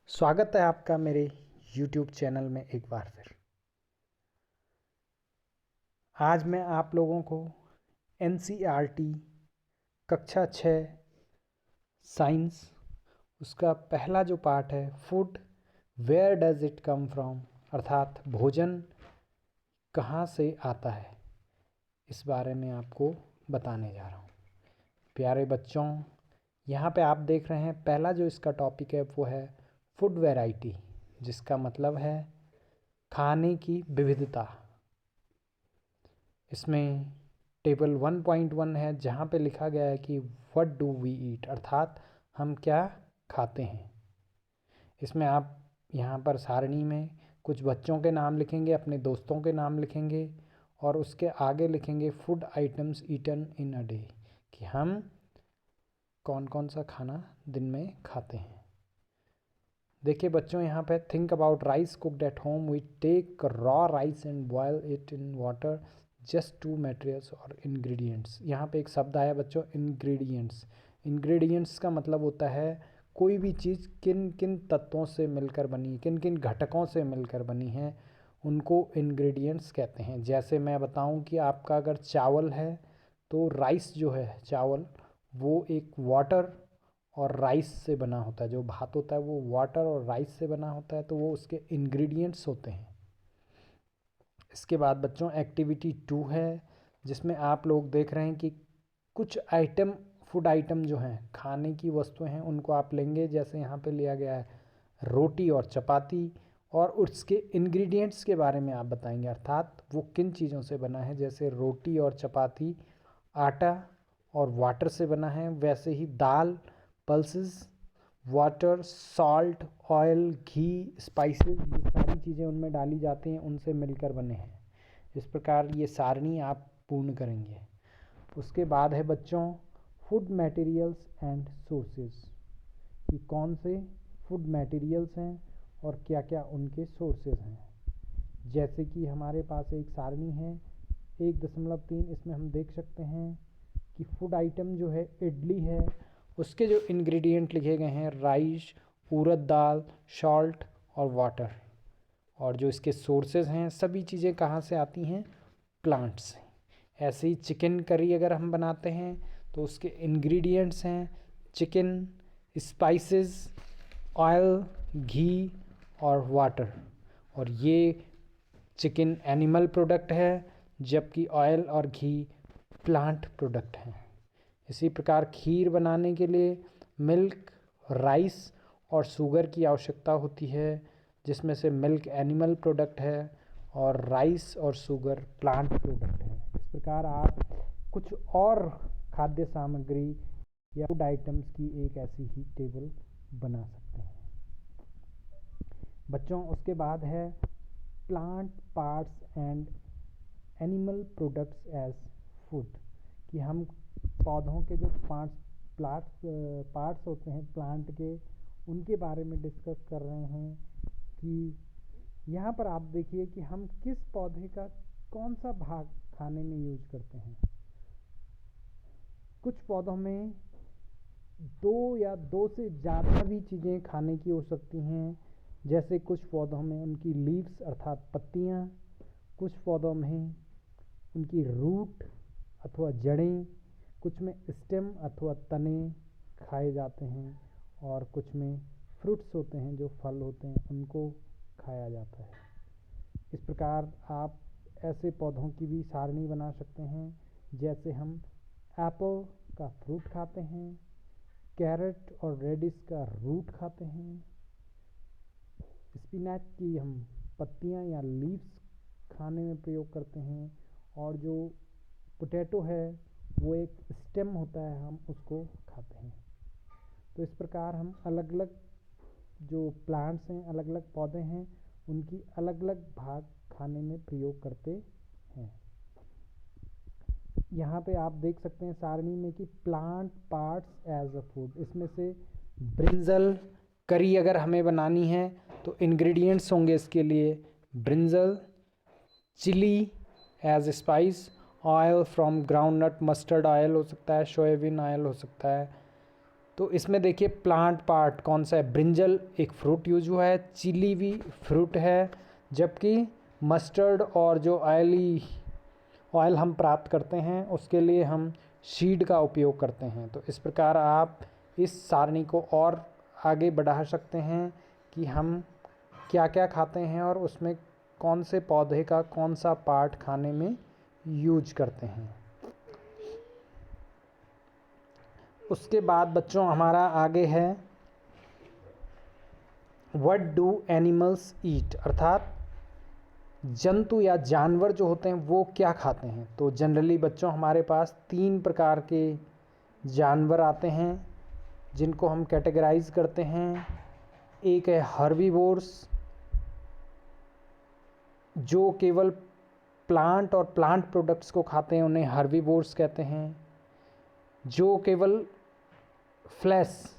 स्वागत है आपका मेरे YouTube चैनल में एक बार फिर। आज मैं आप लोगों को NCERT कक्षा 6 साइंस उसका पहला जो पार्ट है food where does it come from अर्थात भोजन कहाँ से आता है, इस बारे में आपको बताने जा रहा हूँ। प्यारे बच्चों, यहाँ पे आप देख रहे हैं पहला जो इसका टॉपिक है वो है फूड वैरायटी, जिसका मतलब है खाने की विविधता। इसमें टेबल 1.1 है जहाँ पे लिखा गया है कि व्हाट डू वी ईट अर्थात हम क्या खाते हैं। इसमें आप यहाँ पर सारणी में कुछ बच्चों के नाम लिखेंगे, अपने दोस्तों के नाम लिखेंगे और उसके आगे लिखेंगे food items eaten in a day, कि हम कौन कौन सा खाना दिन में खाते हैं। देखिए बच्चों, यहाँ पे think about rice cooked at home, we take raw rice and boil it in water, just 2 materials और इंग्रेडिएंट्स। यहाँ पे एक शब्द आया बच्चों, इंग्रेडिएंट्स। इंग्रेडिएंट्स का मतलब होता है कोई भी चीज़ किन किन तत्वों से मिलकर बनी, किन किन घटकों से मिलकर बनी है, उनको इंग्रेडिएंट्स कहते हैं। जैसे मैं बताऊं कि आपका अगर चावल है तो राइस जो है चावल वो एक वाटर और राइस से बना होता है। जो भात होता है वो वाटर और राइस से बना होता है, तो वो उसके इंग्रेडिएंट्स होते हैं। इसके बाद बच्चों एक्टिविटी 2 है, जिसमें आप लोग देख रहे हैं कि कुछ आइटम फूड आइटम जो हैं खाने की वस्तुएं हैं उनको आप लेंगे। जैसे यहाँ पे लिया गया है रोटी और चपाती, और उसके इंग्रेडिएंट्स के बारे में आप बताएंगे अर्थात वो किन चीज़ों से बना है। जैसे रोटी और चपाती आटा और वाटर से बना है, वैसे ही दाल पल्सेस वाटर सॉल्ट ऑयल घी स्पाइसेस, ये सारी चीज़ें उनमें डाली जाती हैं, उनसे मिलकर बने हैं। इस प्रकार ये सारणी आप पूर्ण करेंगे। उसके बाद है बच्चों फूड मटेरियल्स एंड सोर्सेज, कि कौन से फूड मटेरियल्स हैं और क्या क्या उनके सोर्सेज हैं। जैसे कि हमारे पास एक सारणी है 1.3, इसमें हम देख सकते हैं कि फूड आइटम जो है इडली है, उसके जो इंग्रेडिएंट लिखे गए हैं राइस, उड़द दाल, सॉल्ट और वाटर। और जो इसके सोर्सेज हैं सभी चीज़ें कहाँ से आती हैं, प्लांट से। ऐसे ही चिकन करी अगर हम बनाते हैं तो उसके इंग्रेडिएंट्स हैं चिकन, स्पाइसेस, ऑयल, घी और वाटर। और ये चिकन एनिमल प्रोडक्ट है जबकि ऑयल और घी प्लांट प्रोडक्ट हैं। इसी प्रकार खीर बनाने के लिए मिल्क, राइस और शुगर की आवश्यकता होती है, जिसमें से मिल्क एनिमल प्रोडक्ट है और राइस और शुगर प्लांट प्रोडक्ट है। इस प्रकार आप कुछ और खाद्य सामग्री या फूड आइटम्स की एक ऐसी ही टेबल बना सकते हैं। बच्चों उसके बाद है plant parts and animal products as food, कि हम पौधों के जो पार्ट्स होते हैं प्लांट के, उनके बारे में डिस्कस कर रहे हैं। कि यहाँ पर आप देखिए कि हम किस पौधे का कौन सा भाग खाने में यूज करते हैं। कुछ पौधों में 2 या 2 से ज़्यादा भी चीज़ें खाने की हो सकती हैं। जैसे कुछ पौधों में उनकी लीव्स अर्थात पत्तियाँ, कुछ पौधों में उनकी रूट अथवा जड़ें, कुछ में स्टेम अथवा तने खाए जाते हैं, और कुछ में फ्रूट्स होते हैं जो फल होते हैं उनको खाया जाता है। इस प्रकार आप ऐसे पौधों की भी सारणी बना सकते हैं। जैसे हम एप्पल का फ्रूट खाते हैं, कैरेट और रेडिश का रूट खाते हैं, स्पिनच की हम पत्तियां या लीव्स खाने में प्रयोग करते हैं, और जो पोटैटो है वो एक स्टेम होता है, हम उसको खाते हैं। तो इस प्रकार हम अलग अलग जो प्लांट्स हैं, अलग अलग पौधे हैं, उनकी अलग अलग भाग खाने में प्रयोग करते हैं। यहाँ पे आप देख सकते हैं सारणी में कि plant parts as a food, इसमें से ब्रिंजल करी अगर हमें बनानी है तो इंग्रेडिएंट्स होंगे इसके लिए brinjal, chili as spice, oil from groundnut mustard oil हो सकता है, सोयाबीन ऑयल हो सकता है, तो इसमें देखिए प्लांट पार्ट कौन सा है, ब्रिंजल एक फ्रूट यूज हुआ है, चिली भी फ्रूट है, जबकि मस्टर्ड और जो ऑयल हम प्राप्त करते हैं उसके लिए हम सीड का उपयोग करते हैं। तो इस प्रकार आप इस सारणी को और आगे बढ़ा सकते हैं कि हम क्या क्या खाते हैं और उसमें कौन से पौधे का कौन सा पार्ट खाने में यूज करते हैं। उसके बाद बच्चों हमारा आगे है व्हाट डू एनिमल्स ईट, अर्थात जंतु या जानवर जो होते हैं वो क्या खाते हैं। तो जनरली बच्चों हमारे पास 3 प्रकार के जानवर आते हैं जिनको हम कैटेगराइज करते हैं। एक है हर्बीवोर्स, जो केवल प्लांट और प्लांट प्रोडक्ट्स को खाते हैं उन्हें हर्बीवोर्स कहते हैं। जो केवल फ्लैश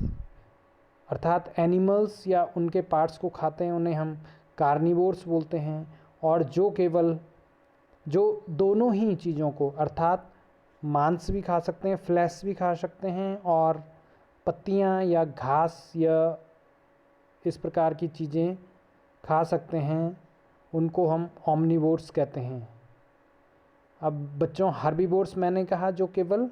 अर्थात एनिमल्स या उनके पार्ट्स को खाते हैं उन्हें हम कार्निवोर्स बोलते हैं। और जो दोनों ही चीज़ों को अर्थात मांस भी खा सकते हैं, फ्लैश भी खा सकते हैं और पत्तियां या घास या इस प्रकार की चीज़ें खा सकते हैं, उनको हम ओमनिवोर्स कहते हैं। अब बच्चों हर्बीवोर्स मैंने कहा जो केवल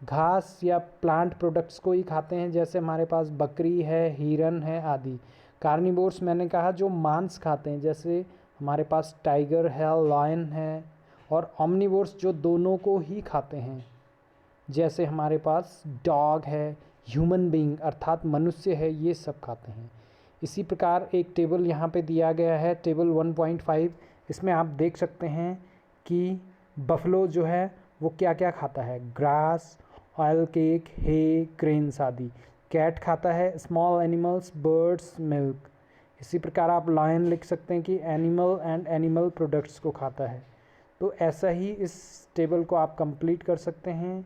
घास या प्लांट प्रोडक्ट्स को ही खाते हैं, जैसे हमारे पास बकरी है, हिरन है आदि। कार्निवोर्स मैंने कहा जो मांस खाते हैं, जैसे हमारे पास टाइगर है, लायन है। और ओमनिवोर्स जो दोनों को ही खाते हैं, जैसे हमारे पास डॉग है, ह्यूमन बीइंग अर्थात मनुष्य है, ये सब खाते हैं। इसी प्रकार एक टेबल यहाँ पे दिया गया है, टेबल 1.5। इसमें आप देख सकते हैं कि बफलो जो है वो क्या क्या खाता है, ग्रास, ऑयल केक, हे, ग्रेन्स आदि। कैट खाता है स्मॉल एनिमल्स, बर्ड्स, मिल्क। इसी प्रकार आप लायन लिख सकते हैं कि एनिमल एंड एनिमल प्रोडक्ट्स को खाता है। तो ऐसा ही इस टेबल को आप कंप्लीट कर सकते हैं।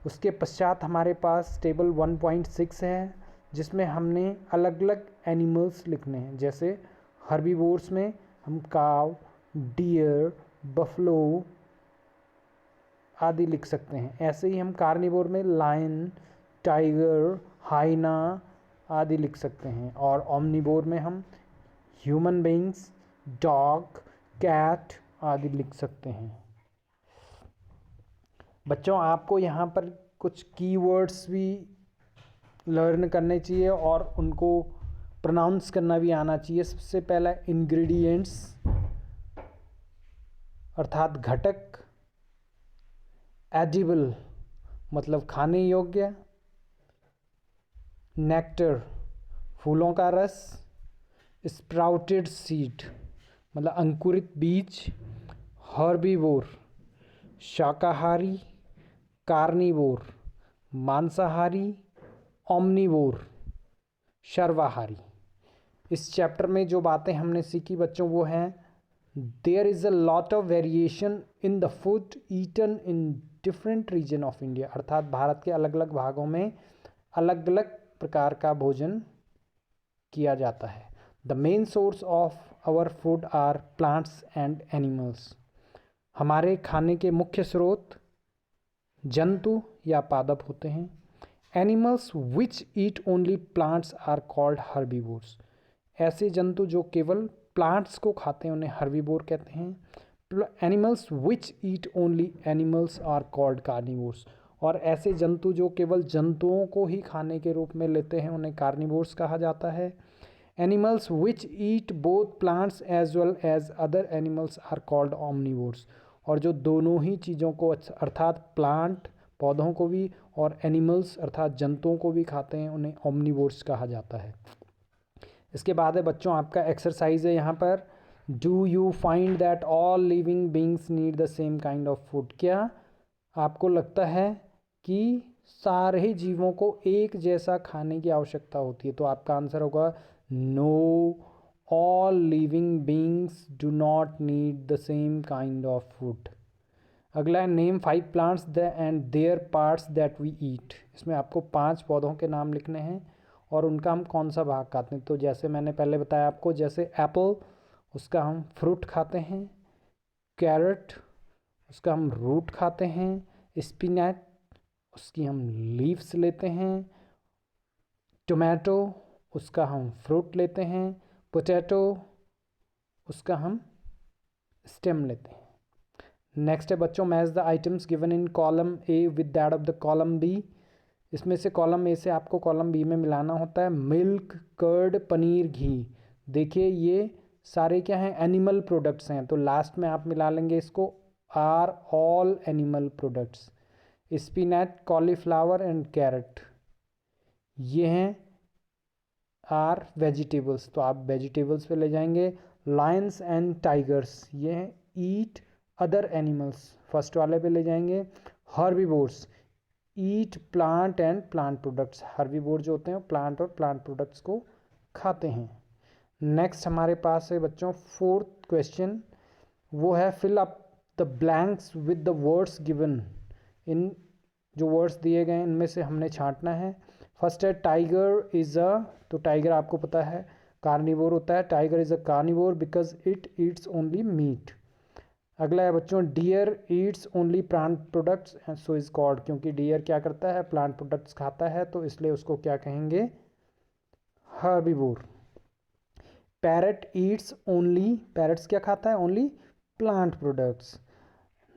उसके पश्चात हमारे पास टेबल 1.6 है जिसमें हमने अलग अलग एनिमल्स लिखने हैं। जैसे हर्बीवोर्स में हम काव, डियर, बफलो आदि लिख सकते हैं। ऐसे ही हम कार्निवोर में लायन, टाइगर, हाइना आदि लिख सकते हैं। और ओमनिवोर में हम ह्यूमन बीइंग्स, डॉग, कैट आदि लिख सकते हैं। बच्चों आपको यहाँ पर कुछ कीवर्ड्स भी लर्न करने चाहिए और उनको प्रोनाउंस करना भी आना चाहिए। सबसे पहला इंग्रेडिएंट्स अर्थात घटक, एडिबल मतलब खाने योग्य, नेक्टर फूलों का रस, स्प्राउटेड सीड मतलब अंकुरित बीज, हर्बीवोर शाकाहारी, कार्निवोर मांसाहारी, ओमनिवोर सर्वाहारी। इस चैप्टर में जो बातें हमने सीखी बच्चों वो हैं, there is a lot of variation in the food eaten in different region of India, अर्थात भारत के अलग अलग भागों में अलग अलग प्रकार का भोजन किया जाता है। The main source of our food are plants and animals, हमारे खाने के मुख्य स्रोत जंतु या पादप होते हैं। Animals which eat only plants are called herbivores, ऐसे जंतु जो केवल प्लांट्स को खाते हैं उन्हें हर्बीवोर कहते हैं। Animals which eat only animals are called carnivores, और ऐसे जंतु जो केवल जंतुओं को ही खाने के रूप में लेते हैं उन्हें कार्निवोर्स कहा जाता है। Animals which eat both plants as well as other animals are called omnivores, और जो दोनों ही चीज़ों को अर्थात प्लांट पौधों को भी और एनिमल्स अर्थात जंतुओं को भी खाते हैं उन्हें ओमनिवोर्स कहा जाता है। इसके बाद है बच्चों आपका एक्सरसाइज है यहाँ पर, do you find that all living beings need the same kind of food, क्या आपको लगता है कि सारे जीवों को एक जैसा खाने की आवश्यकता होती है? तो आपका आंसर होगा no, all living beings do not need the same kind of food. अगला है name 5 plants and their parts that we eat, इसमें आपको 5 पौधों के नाम लिखने हैं और उनका हम कौन सा भाग खाते हैं। तो जैसे मैंने पहले बताया आपको, जैसे एप्पल उसका हम फ्रूट खाते हैं, कैरेट उसका हम रूट खाते हैं, स्पिनच उसकी हम लीव्स लेते हैं, टोमेटो उसका हम फ्रूट लेते हैं, पोटैटो उसका हम स्टेम लेते हैं। नेक्स्ट है बच्चों, match the items given in column A with that of the column B. इसमें से कॉलम ए से आपको कॉलम बी में मिलाना होता है। मिल्क, कर्ड, पनीर, घी। देखिए ये सारे क्या हैं, एनिमल प्रोडक्ट्स हैं, तो लास्ट में आप मिला लेंगे इसको, are all animal products. Spinach, cauliflower and carrot ये हैं आर वेजिटेबल्स, तो आप वेजिटेबल्स पे ले जाएंगे। लायंस एंड टाइगर्स ये हैं ईट अदर एनिमल्स, फर्स्ट वाले पे ले जाएंगे। Herbivores eat plant and plant products, herbivore जो होते हैं प्लांट और प्लांट प्रोडक्ट्स को खाते हैं। नेक्स्ट हमारे पास है बच्चों फोर्थ क्वेश्चन, वो है fill up the blanks with the words given. इन जो वर्ड्स दिए गए हैं इनमें से हमने छांटना है। फर्स्ट है टाइगर इज़ अ, तो टाइगर आपको पता है कार्निवोर होता है, tiger is a carnivore because it eats only meat. अगला है बच्चों deer eats only plant products and so is called, क्योंकि डियर क्या करता है, प्लांट प्रोडक्ट्स खाता है, तो इसलिए उसको क्या कहेंगे, herbivore. Parrot eats only, parrots क्या खाता है, ओनली प्लांट प्रोडक्ट्स।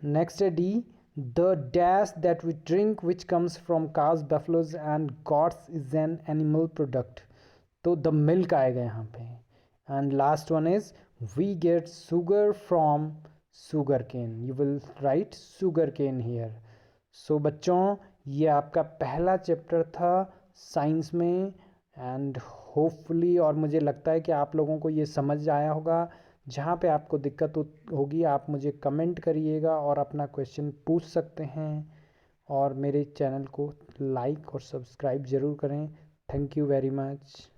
नेक्स्ट है D, the dash that we drink which comes from cows, buffaloes and goats is an animal product, तो द मिल्क आएगा यहाँ पे। And last one is we get sugar from sugar cane, you will write sugar cane here. So बच्चों ये आपका पहला chapter था science में, एंड होपफुली, और मुझे लगता है कि आप लोगों को ये समझ आया होगा। जहाँ पे आपको दिक्कत होगी आप मुझे कमेंट करिएगा और अपना क्वेश्चन पूछ सकते हैं, और मेरे चैनल को लाइक और सब्सक्राइब ज़रूर करें। Thank you very much.